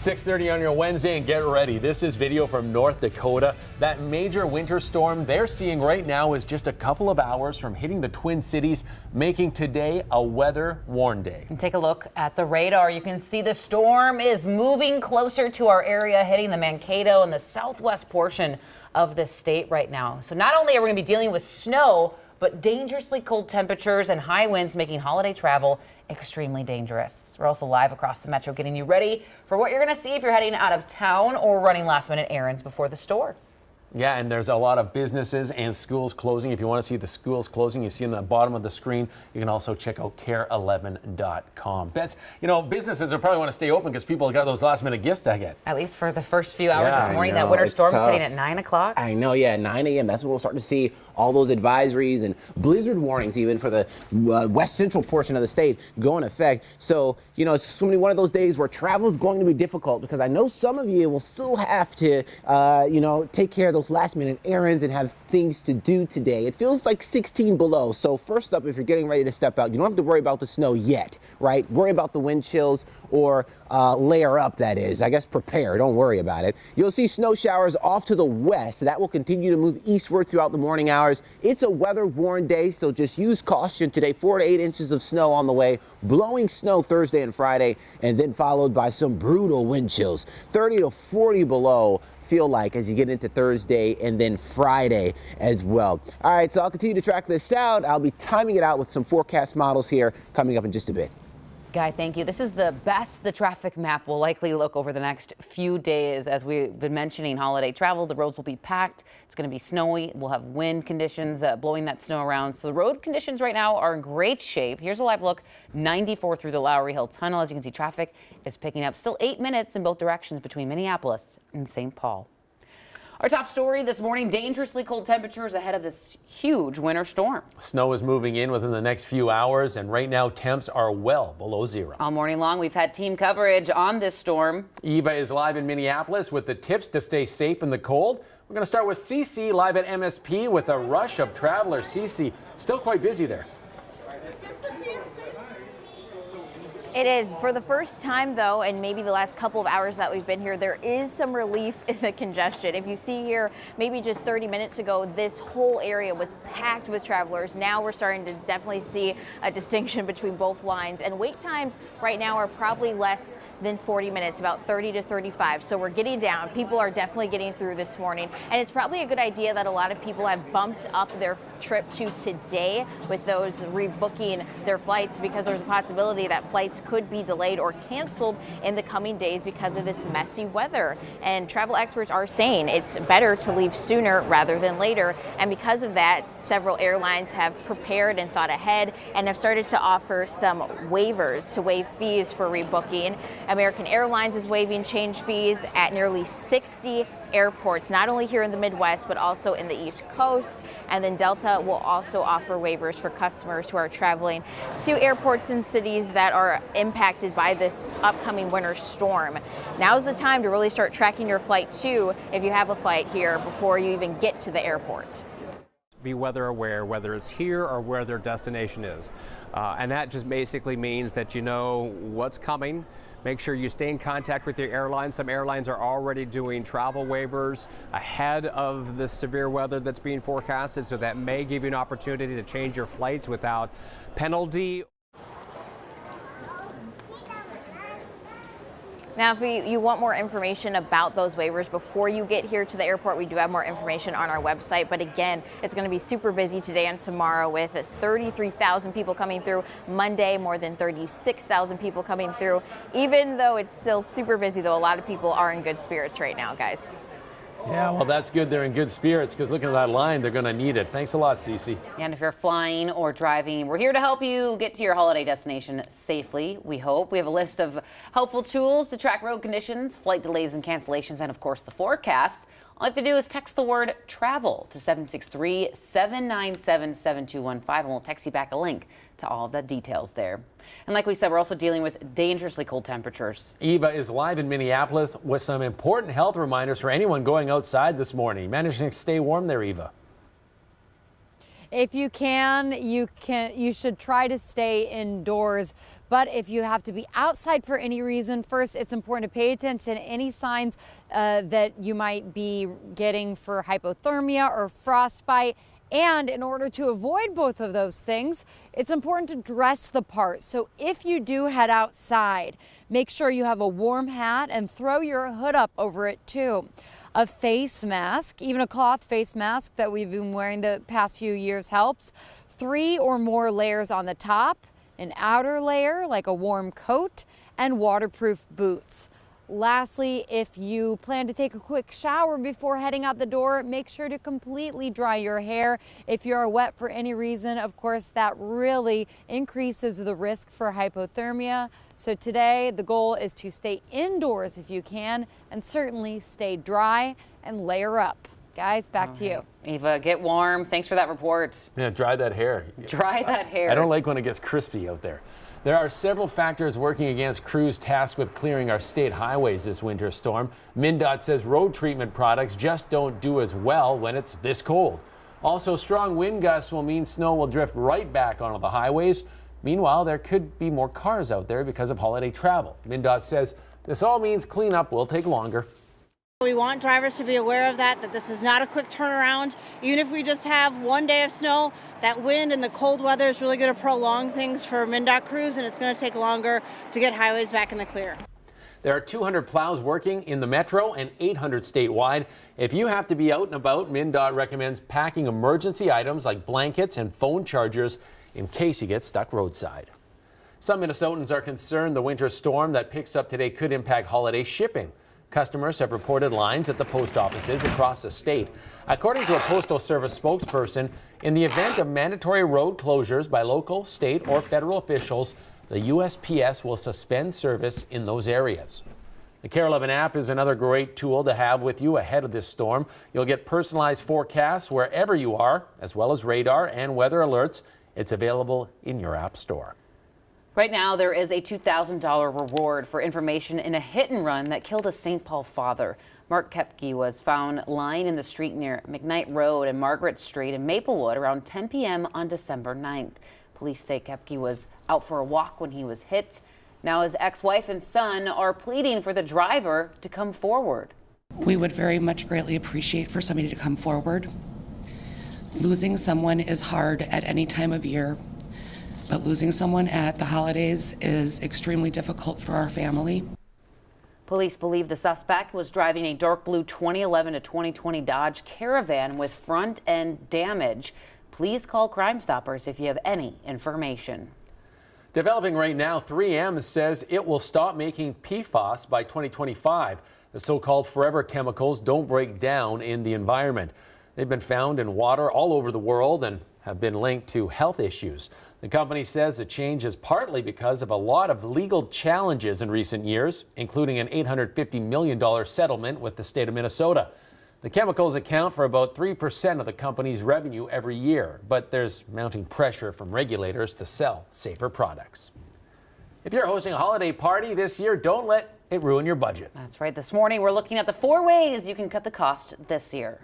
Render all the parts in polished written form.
6:30 on your Wednesday, and get ready. This is video from North Dakota. That major winter storm they're seeing right now is just a couple of hours from hitting the Twin Cities, making today a weather warn day. And take a look at the radar. You can see the storm is moving closer to our area, hitting the Mankato and the southwest portion of the state right now. So not only are we going to be dealing with snow, but dangerously cold temperatures and high winds making holiday travel extremely dangerous. We're also live across the metro getting you ready for what you're going to see if you're heading out of town or running last minute errands before the store. Yeah, and there's a lot of businesses and schools closing. If you want to see the schools closing, you see on the bottom of the screen. You can also check out care11.com. Bets, businesses will probably want to stay open because people got those last minute gifts to get. At least for the first few hours this morning. I know, that winter it's storm tough. sitting at 9 o'clock. I know, 9 a.m. That's when we'll start to see all those advisories and blizzard warnings even for the west central portion of the state go in effect. So, it's going to be one of those days where travel is going to be difficult because I know some of you will still have to, take care of those last minute errands and have things to do today. It feels like 16 below. So first up, if you're getting ready to step out, you don't have to worry about the snow yet, right? Worry about the wind chills or layer up, that is. I guess prepare. Don't worry about it. You'll see snow showers off to the west. That will continue to move eastward throughout the morning hours. It's a weather-worn day, so just use caution today. 4 to 8 inches of snow on the way. Blowing snow Thursday and Friday, and then followed by some brutal wind chills. 30 to 40 below feel like as you get into Thursday and then Friday as well. All right, so I'll continue to track this out. I'll be timing it out with some forecast models here coming up in just a bit. Guy, thank you. This is the best the traffic map will likely look over the next few days. As we've been mentioning, holiday travel, the roads will be packed. It's going to be snowy. We'll have wind conditions blowing that snow around. So the road conditions right now are in great shape. Here's a live look. 94 through the Lowry Hill Tunnel. As you can see, traffic is picking up. Still 8 minutes in both directions between Minneapolis and St. Paul. Our top story this morning, dangerously cold temperatures ahead of this huge winter storm. Snow is moving in within the next few hours, and right now temps are well below zero. All morning long, we've had team coverage on this storm. Eva is live in Minneapolis with the tips to stay safe in the cold. We're going to start with Cece live at MSP with a rush of travelers. Cece, still quite busy there. It is. For the first time, though, and maybe the last couple of hours that we've been here, there is some relief in the congestion. If you see here, maybe just 30 minutes ago, this whole area was packed with travelers. Now we're starting to definitely see a distinction between both lines. And wait times right now are probably less than 40 minutes, about 30 to 35. So we're getting down. People are definitely getting through this morning. And it's probably a good idea that a lot of people have bumped up their trip to today with those rebooking their flights because there's a possibility that flights could be delayed or canceled in the coming days because of this messy weather. And travel experts are saying it's better to leave sooner rather than later. And because of that, several airlines have prepared and thought ahead and have started to offer some waivers to waive fees for rebooking. American Airlines is waiving change fees at nearly 60 airports, not only here in the Midwest, but also in the East Coast. And then Delta will also offer waivers for customers who are traveling to airports and cities that are impacted by this upcoming winter storm. Now's the time to really start tracking your flight too, if you have a flight here, before you even get to the airport. Be weather aware, whether it's here or where their destination is. And that just basically means that you know what's coming. Make sure you stay in contact with your airlines. Some airlines are already doing travel waivers ahead of the severe weather that's being forecasted, so that may give you an opportunity to change your flights without penalty. Now, if you want more information about those waivers before you get here to the airport, we do have more information on our website. But again, it's going to be super busy today and tomorrow with 33,000 people coming through. Monday, more than 36,000 people coming through. Even though it's still super busy, though, a lot of people are in good spirits right now, guys. Yeah, well, that's good. They're in good spirits because looking at that line, they're going to need it. Thanks a lot, Cece. And if you're flying or driving, we're here to help you get to your holiday destination safely, we hope. We have a list of helpful tools to track road conditions, flight delays and cancellations, and of course the forecast. All you have to do is text the word travel to 763-797-7215 and we'll text you back a link to all of the details there. And like we said, we're also dealing with dangerously cold temperatures. Eva is live in Minneapolis with some important health reminders for anyone going outside this morning. Managing to stay warm there, Eva. If you can, you should try to stay indoors. But if you have to be outside for any reason, first, it's important to pay attention to any signs that you might be getting for hypothermia or frostbite. And in order to avoid both of those things, it's important to dress the part. So if you do head outside, make sure you have a warm hat and throw your hood up over it too. A face mask, even a cloth face mask that we've been wearing the past few years helps. 3 or more layers on the top, an outer layer like a warm coat, and waterproof boots. Lastly, if you plan to take a quick shower before heading out the door, make sure to completely dry your hair. If you are wet for any reason, of course, that really increases the risk for hypothermia. So today, the goal is to stay indoors if you can, and certainly stay dry and layer up. Guys, back to you. Eva, get warm. Thanks for that report. Yeah, dry that hair. Dry that hair. I don't like when it gets crispy out there. There are several factors working against crews tasked with clearing our state highways this winter storm. MnDOT says road treatment products just don't do as well when it's this cold. Also, strong wind gusts will mean snow will drift right back onto the highways. Meanwhile, there could be more cars out there because of holiday travel. MnDOT says this all means cleanup will take longer. We want drivers to be aware of that this is not a quick turnaround. Even if we just have one day of snow, that wind and the cold weather is really going to prolong things for MnDOT crews, and it's going to take longer to get highways back in the clear. There are 200 plows working in the metro and 800 statewide. If you have to be out and about, MnDOT recommends packing emergency items like blankets and phone chargers in case you get stuck roadside. Some Minnesotans are concerned the winter storm that picks up today could impact holiday shipping. Customers have reported lines at the post offices across the state. According to a Postal Service spokesperson, in the event of mandatory road closures by local, state, or federal officials, the USPS will suspend service in those areas. The KARE 11 app is another great tool to have with you ahead of this storm. You'll get personalized forecasts wherever you are, as well as radar and weather alerts. It's available in your app store. Right now, there is a $2,000 reward for information in a hit and run that killed a St. Paul father. Mark Koepke was found lying in the street near McKnight Road and Margaret Street in Maplewood around 10 p.m. on December 9th. Police say Koepke was out for a walk when he was hit. Now his ex-wife and son are pleading for the driver to come forward. We would very much greatly appreciate for somebody to come forward. Losing someone is hard at any time of year. But losing someone at the holidays is extremely difficult for our family. Police believe the suspect was driving a dark blue 2011 to 2020 Dodge Caravan with front end damage. Please call Crime Stoppers if you have any information. Developing right now, 3M says it will stop making PFAS by 2025. The so-called forever chemicals don't break down in the environment. They've been found in water all over the world and have been linked to health issues. The company says the change is partly because of a lot of legal challenges in recent years, including an $850 million settlement with the state of Minnesota. The chemicals account for about 3% of the company's revenue every year, but there's mounting pressure from regulators to sell safer products. If you're hosting a holiday party this year, don't let it ruin your budget. That's right. This morning, we're looking at the 4 ways you can cut the cost this year.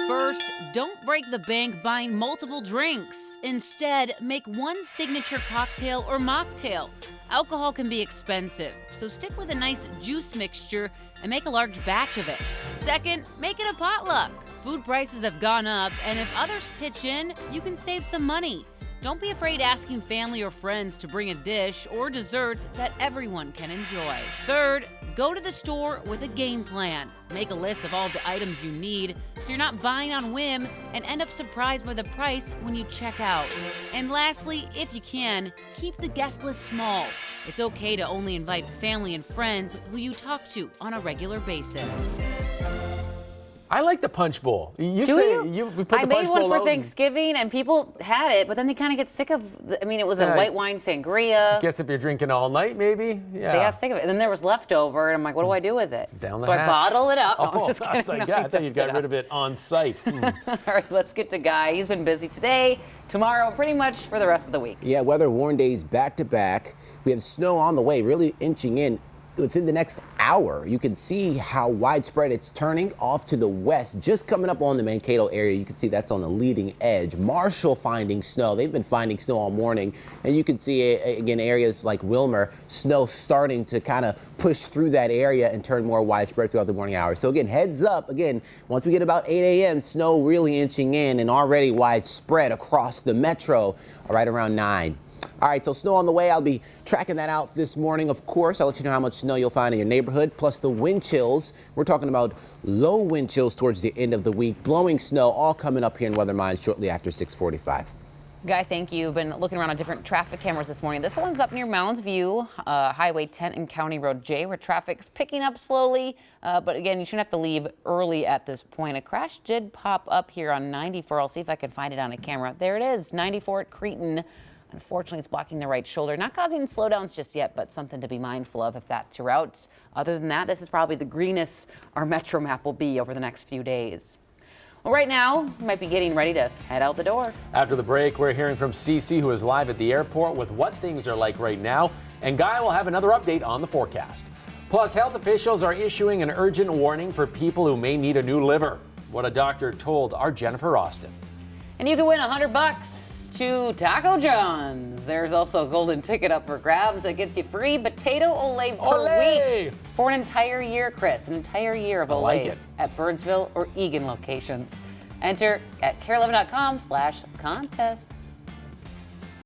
First, don't break the bank buying multiple drinks. Instead, make one signature cocktail or mocktail. Alcohol can be expensive, so stick with a nice juice mixture and make a large batch of it. Second, make it a potluck. Food prices have gone up, and if others pitch in, you can save some money. Don't be afraid asking family or friends to bring a dish or dessert that everyone can enjoy. Third, go to the store with a game plan. Make a list of all the items you need so you're not buying on whim and end up surprised by the price when you check out. And lastly, if you can, keep the guest list small. It's okay to only invite family and friends who you talk to on a regular basis. I like the punch bowl. You Do say you? we put I the made punch one bowl for out. Thanksgiving, and people had it, but then they kind of get sick of. It was a white wine sangria. Guess if you're drinking all night, maybe. Yeah. They got sick of it, and then there was leftover, and I'm like, what do I do with it? Down the so hatch. I bottle it up. No, Oh, I'm just I was kidding. like, No, yeah, I thought you got rid of it on site. All right, let's get to Guy. He's been busy today, tomorrow, pretty much for the rest of the week. Yeah, weather warn days back to back. We have snow on the way, really inching in within the next hour, you can see how widespread it's turning off to the west, just coming up on the Mankato area. You can see that's on the leading edge. Marshall finding snow. They've been finding snow all morning, and you can see again areas like Wilmer, snow starting to kind of push through that area and turn more widespread throughout the morning hours. So again, heads up. Again, once we get about 8 a.m., snow really inching in and already widespread across the metro right around 9. All right, so snow on the way. I'll be tracking that out this morning, of course. I'll let you know how much snow you'll find in your neighborhood, plus the wind chills. We're talking about low wind chills towards the end of the week, blowing snow, all coming up here in Weather Minds shortly after 6:45. Guy, thank you. Been looking around on different traffic cameras this morning. This one's up near Mounds View, Highway 10 and County Road J, where traffic's picking up slowly. But again, you shouldn't have to leave early at this point. A crash did pop up here on 94. I'll see if I can find it on a camera. There it is, 94 at Cretin. Unfortunately, it's blocking the right shoulder. Not causing slowdowns just yet, but something to be mindful of if that's your route. Other than that, this is probably the greenest our metro map will be over the next few days. Well, right now, you might be getting ready to head out the door. After the break, we're hearing from Cece, who is live at the airport with what things are like right now. And Guy will have another update on the forecast. Plus, health officials are issuing an urgent warning for people who may need a new liver. What a doctor told our Jennifer Austin. And you can win $100 to Taco John's. There's also a golden ticket up for grabs that gets you free potato Olay per week for an entire year, Chris. An entire year of Olays at Burnsville or Eagan locations. Enter at care11.com/contest.